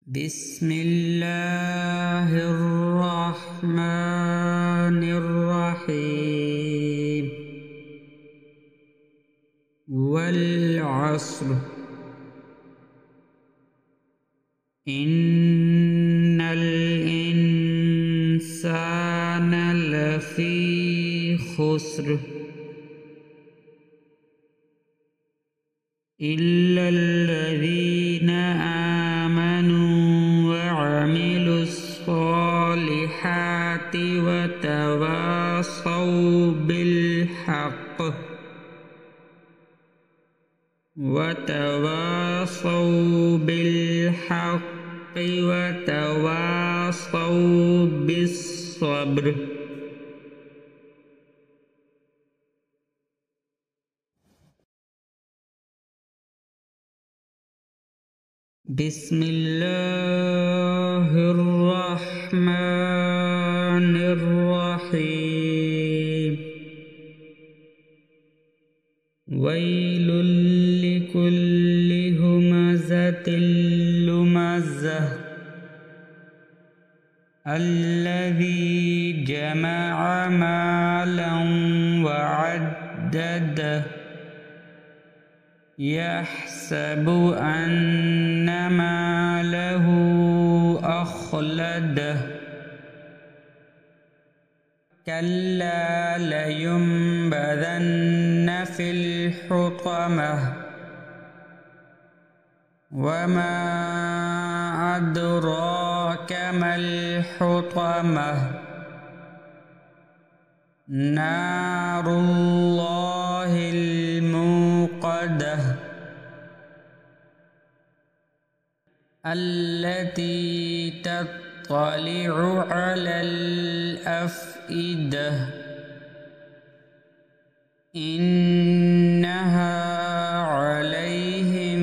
بسم الله الرحمن الرحيم. والعصر إن الإنسان لفي خسر إلا الذين آمنوا وعملوا الصالحات وتواصوا بالحق وتواصوا بالصبر. بسم الله الرحمن الرحيم. ويل لكل همزة لمزة الذي جمع مالا وعدده يحسب أن ماله أخلده كلا لينبذن في الحطمة وما أدراك ما الحطمة نار الله الموقدة التي تطلع على الأفئدة إنها عليهم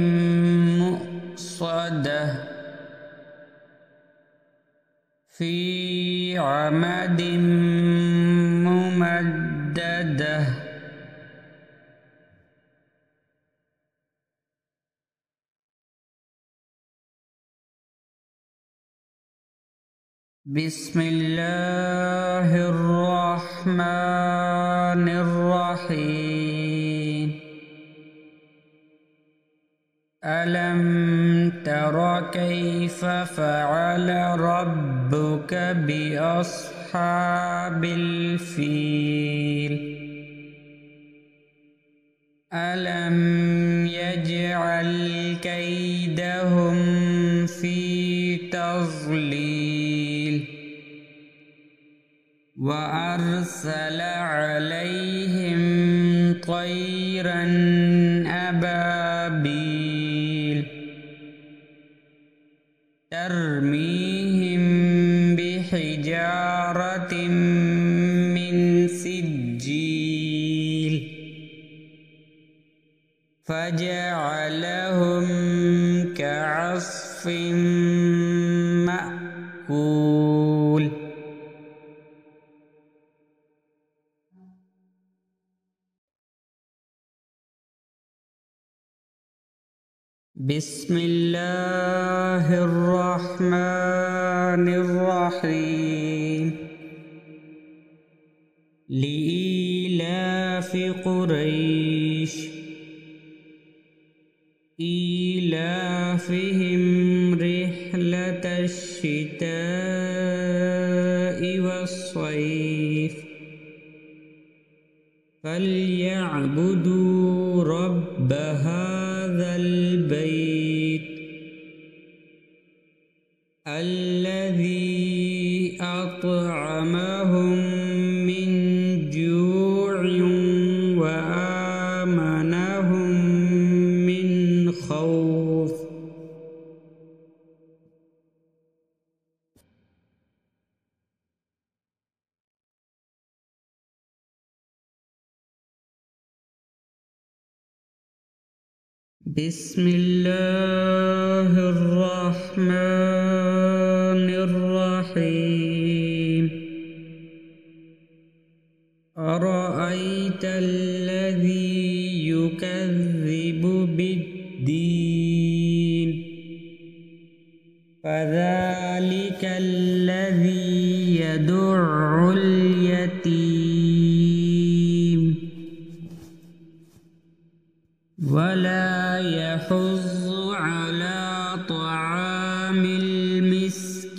مؤصدة في عمد ممددة بسم الله الرحمن الرحيم ألم تر كيف فعل ربك بأصحاب الفيل ألم يجعل كيدهم في تضليل وأرسل عليهم طيرا أبابيل ترميهم بحجارة من سجيل فجعلهم كعصف مأكول بسم الله الرحمن الرحيم لإيلاف قريش إيلافهم رحلة الشتاء والصيف فليعبدوا رب هذا البيت الذي أطعمهم من جوع وآمنهم من خوف بسم الله الرحمن الرحيم أرأيت الذي يكذب بالدين فذلك الذي يدع اليتيم ولا يحض على طعام المسكين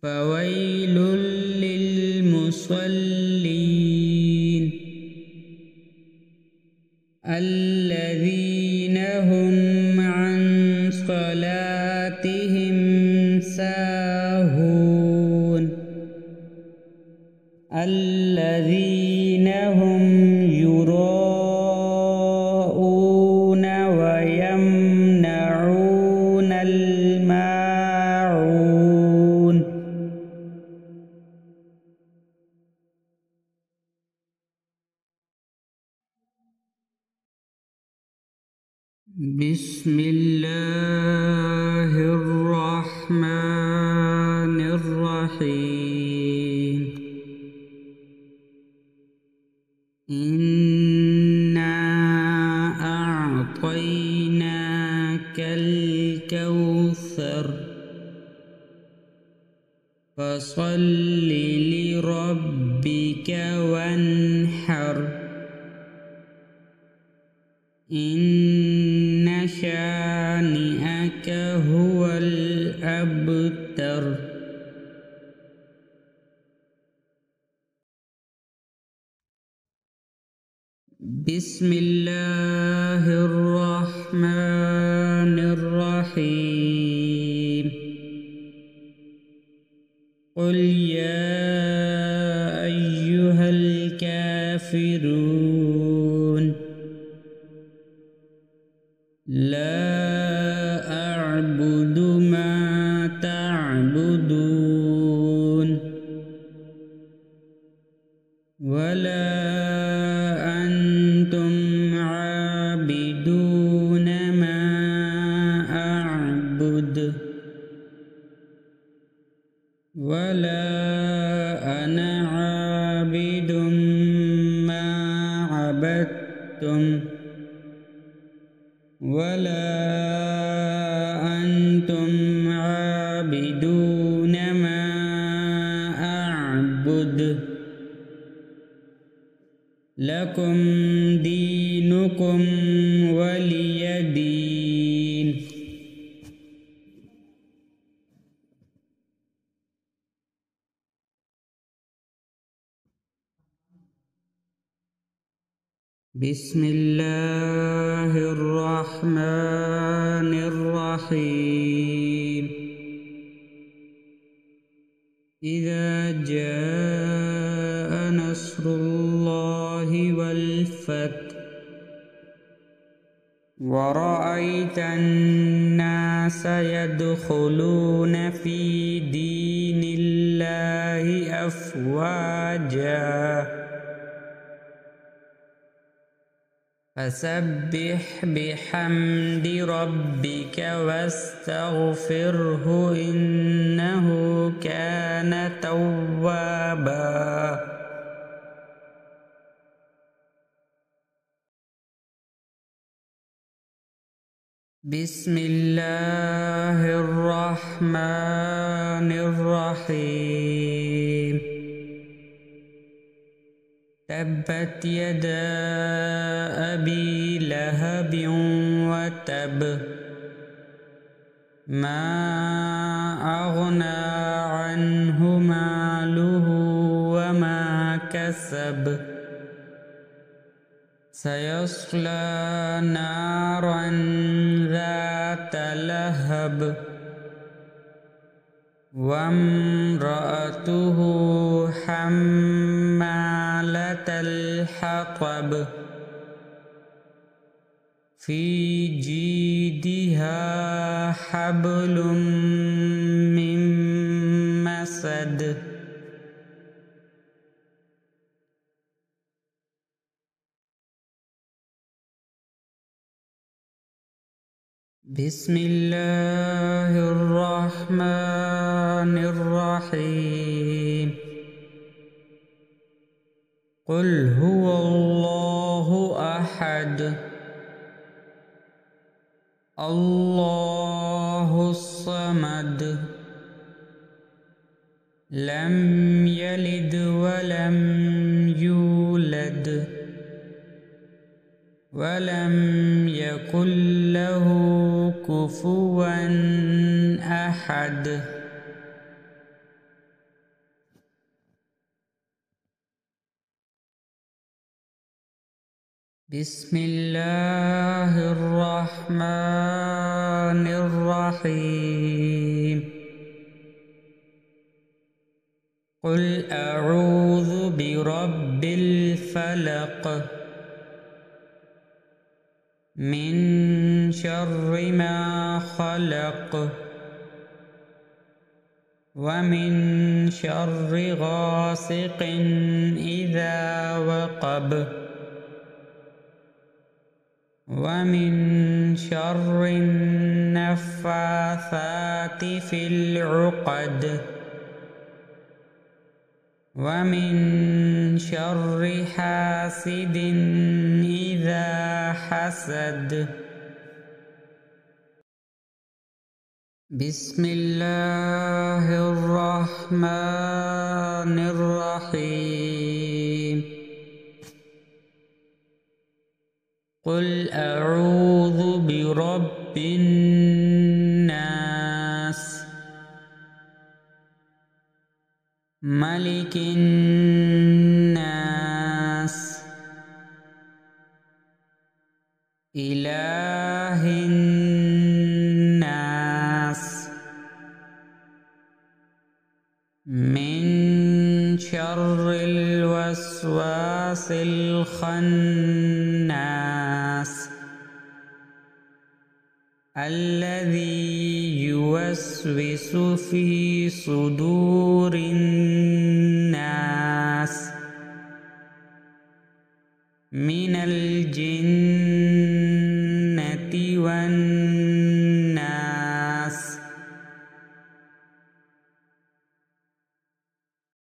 فويل للمصلين الذين هم عن صلاتهم ساهون الذين هم يراءون ويمنعون الماعون بسم الله الرحمن الرحيم إنا أعطيناك الكوثر فصل لربك وانحر إن شانئك هو الأبتر. بسم الله الرحمن الرحيم. قل يا أيها الكافرون لا أعبد ما تعبدون ولا أنتم عابدون ما أعبد ولا أنا عابد ما عبدتم ولا أنتم عابدون ما أعبد لكم دينكم ولي دين. بسم الله الرحمن الرحيم. إذا جاء نصر الله والفتح ورأيت الناس يدخلون في دين الله أفواجا فسبح بحمد ربك واستغفره إنه كان توابا. بسم الله الرحمن الرحيم. تبت يدا أبي لهب وتب ما أغنى عنه ماله وما كسب سيصلى نارا ذات لهب وامرأته حمالة الحطب في جيدها حبل من مسد. بسم الله الرحمن الرحيم. قل هو الله أحد الله الصمد لم يلد ولم يولد ولم يكن له كفوا أحد. بسم الله الرحمن الرحيم. قل أعوذ برب الفلق من شر ما خلق ومن شر غاسق إذا وقب ومن شر النفاثات في العقد ومن شر حاسد إذا حسد. بسم الله الرحمن الرحيم. قل أعوذ برب الناس ملك الناس إله الناس من شر الوسواس الخناس الذي يوسوس في صدور الناس من الجنة والناس.